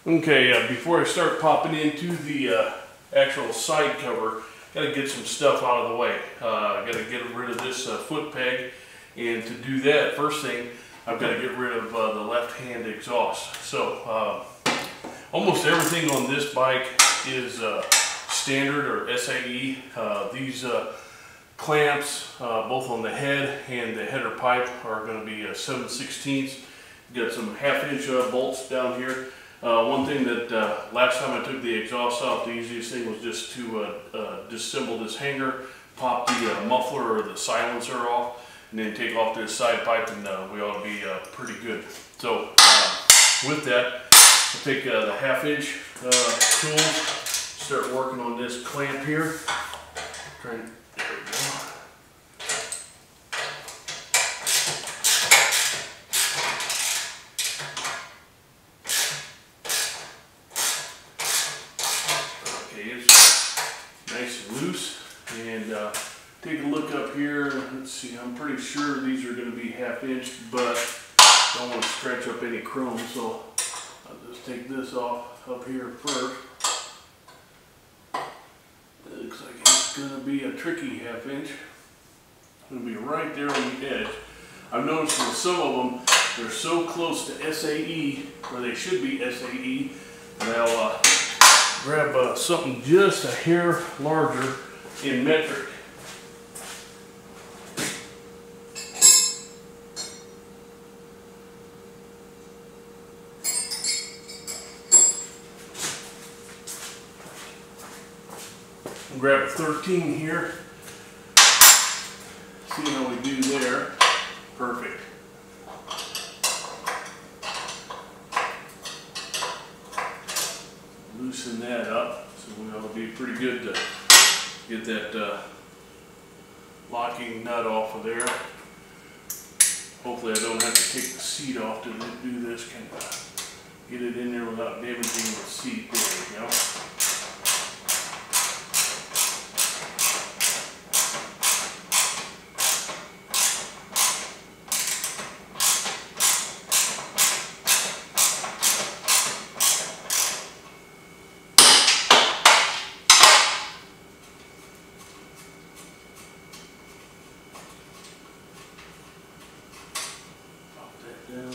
Okay, before I start popping into the actual side cover, gotta get some stuff out of the way. Gotta get rid of this foot peg, and to do that, first thing, I've got to get rid of the left-hand exhaust. So almost everything on this bike is standard or SAE. These clamps, both on the head and the header pipe, are going to be 7/16. Got some 1/2-inch bolts down here. One thing that last time I took the exhaust off, the easiest thing was just to disassemble this hanger, pop the muffler or the silencer off, and then take off this side pipe, and we ought to be pretty good. So with that, I'll take the 1/2-inch tool, start working on this clamp here. There we go. Okay, it's nice and loose, and take a look up here. Let's see, I'm pretty sure these are going to be 1/2-inch, but don't want to stretch up any chrome, so I'll just take this off up here first. It looks like it's going to be a tricky 1/2-inch. It's going to be right there on the edge. I've noticed with some of them, they're so close to SAE, or they should be SAE, they'll grab something just a hair larger in metric. Grab a 13 here. See how we do there. Perfect. Loosen that up, so we ought to be pretty good to get that locking nut off of there. Hopefully I don't have to take the seat off to do this. Can get it in there without damaging the seat. There we go. Down.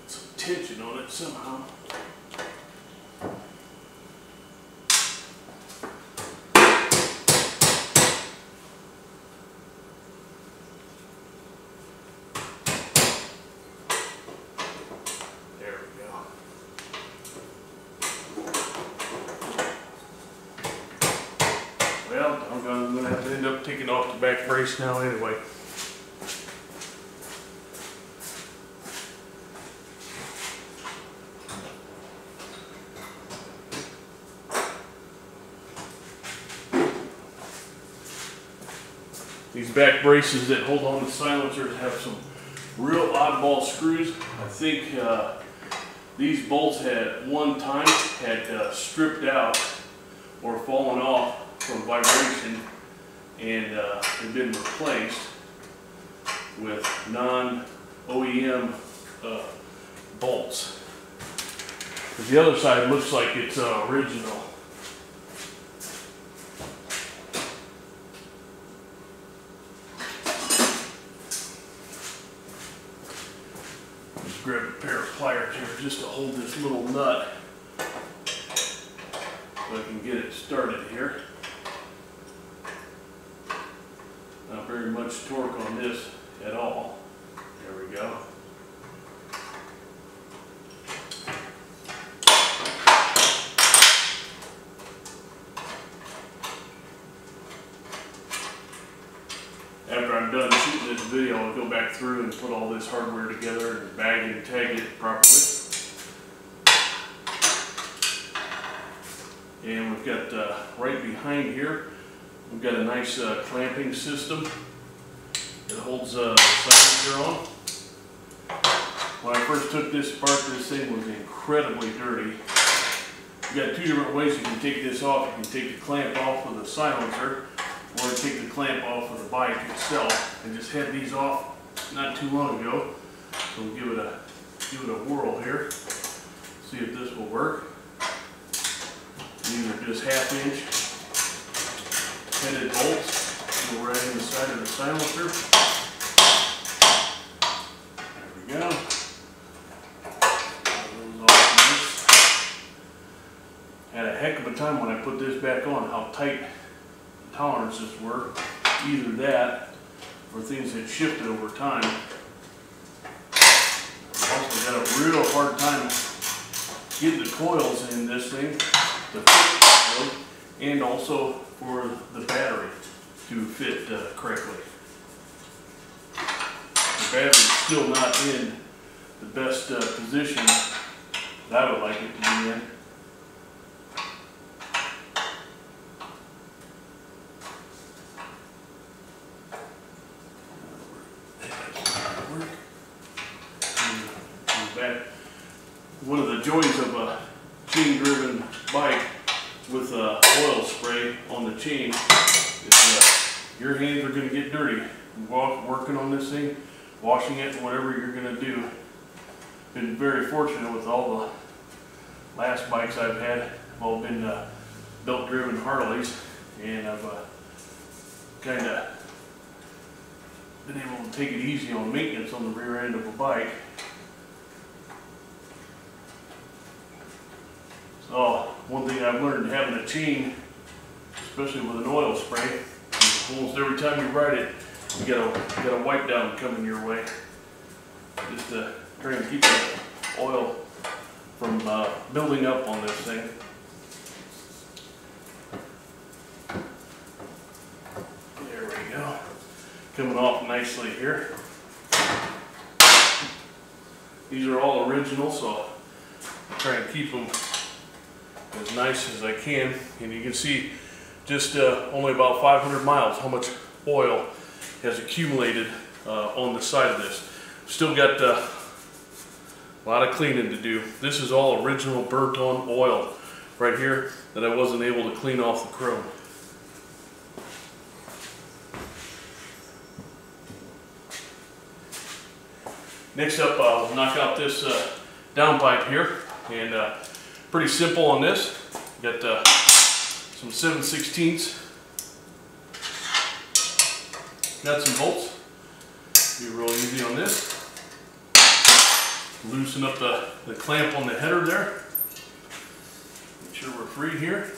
Get some tension on it somehow. There we go. Well, I'm going to have to end up taking off the back brace now anyway. These back braces that hold on to silencers have some real oddball screws. I think these bolts had one time stripped out or fallen off from vibration, and have been replaced with non-OEM bolts. But the other side looks like it's original. Just grab a pair of pliers here just to hold this little nut so I can get it started here. Not very much torque on this at all. There we go. After I'm done shooting this video, I'll go back through and put all this hardware together and bag and tag it properly. And we've got right behind here, we've got a nice clamping system that holds the silencer on. When I first took this apart, this thing was incredibly dirty. You've got two different ways you can take this off. You can take the clamp off with a silencer, we're going to take the clamp off of the bike itself. I just had these off not too long ago, so we'll give it a whirl here. See if this will work. These are just 1/2 inch headed bolts. Go right in the side of the silencer. There we go. Had a heck of a time when I put this back on, how tight the tolerances were. Either that or things had shifted over time. Also got a real hard time getting the coils in this thing to fit, and also for the battery to fit correctly. The battery's still not in the best position that I would like it to be in. One of the joys of a chain-driven bike with oil spray on the chain is your hands are going to get dirty working on this thing, washing it, whatever you're going to do. Been very fortunate with all the last bikes I've had. Have all been belt-driven Harleys, and I've kind of been able to take it easy on maintenance on the rear end of a bike. So one thing I've learned having a chain, especially with an oil spray, almost every time you ride it, you got a wipe down coming your way, just to try and keep the oil from building up on this thing. There we go, coming off nicely here. These are all original, so I try and keep them as nice as I can, and you can see just only about 500 miles how much oil has accumulated on the side of this. Still got a lot of cleaning to do. This is all original burnt on oil right here that I wasn't able to clean off the chrome. Next up, I'll knock out this downpipe here, and pretty simple on this. Got some 7/16. Got some bolts. Be real easy on this. Loosen up the clamp on the header there. Make sure we're free here.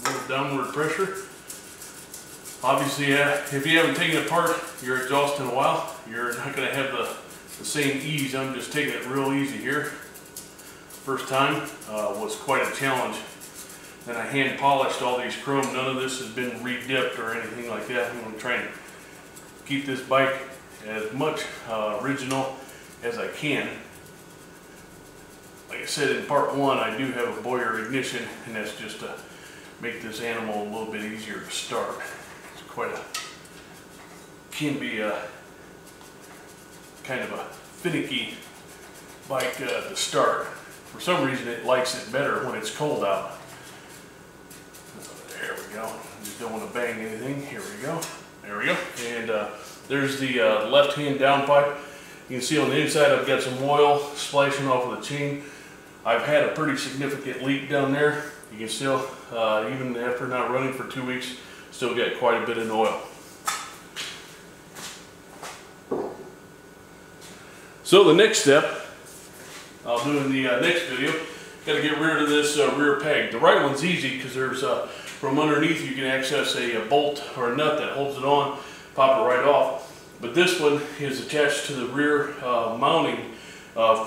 A little downward pressure. Obviously, if you haven't taken apart your exhaust in a while, you're not going to have the same ease. I'm just taking it real easy here. First time was quite a challenge. Then I hand polished all these chrome. None of this has been re-dipped or anything like that. I'm going to try and keep this bike as much original as I can. Like I said in part one, I do have a Boyer ignition, and that's just to make this animal a little bit easier to start. It's can be a kind of a finicky bike to start. For some reason it likes it better when it's cold out. There we go. Just don't want to bang anything. Here we go. There we go. And there's the left-hand downpipe. You can see on the inside I've got some oil splashing off of the chain. I've had a pretty significant leak down there. You can still, even after not running for 2 weeks, still get quite a bit of oil. So the next step I'll do in the next video, got to get rid of this rear peg. The right one's easy because there's from underneath you can access a bolt or a nut that holds it on, pop it right off. But this one is attached to the rear mounting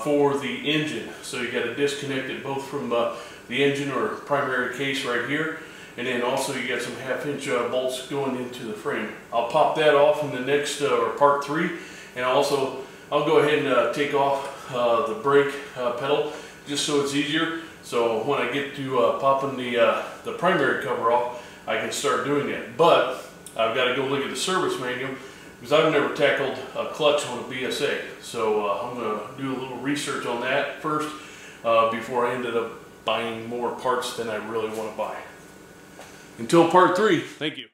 for the engine. So you got to disconnect it both from the engine or primary case right here, and then also you got some 1/2 inch bolts going into the frame. I'll pop that off in the next or part 3, and also I'll go ahead and take off the brake pedal just so it's easier. So when I get to popping the primary cover off, I can start doing that. But I've got to go look at the service manual because I've never tackled a clutch on a BSA. So I'm going to do a little research on that first before I ended up buying more parts than I really want to buy. Until part 3, thank you.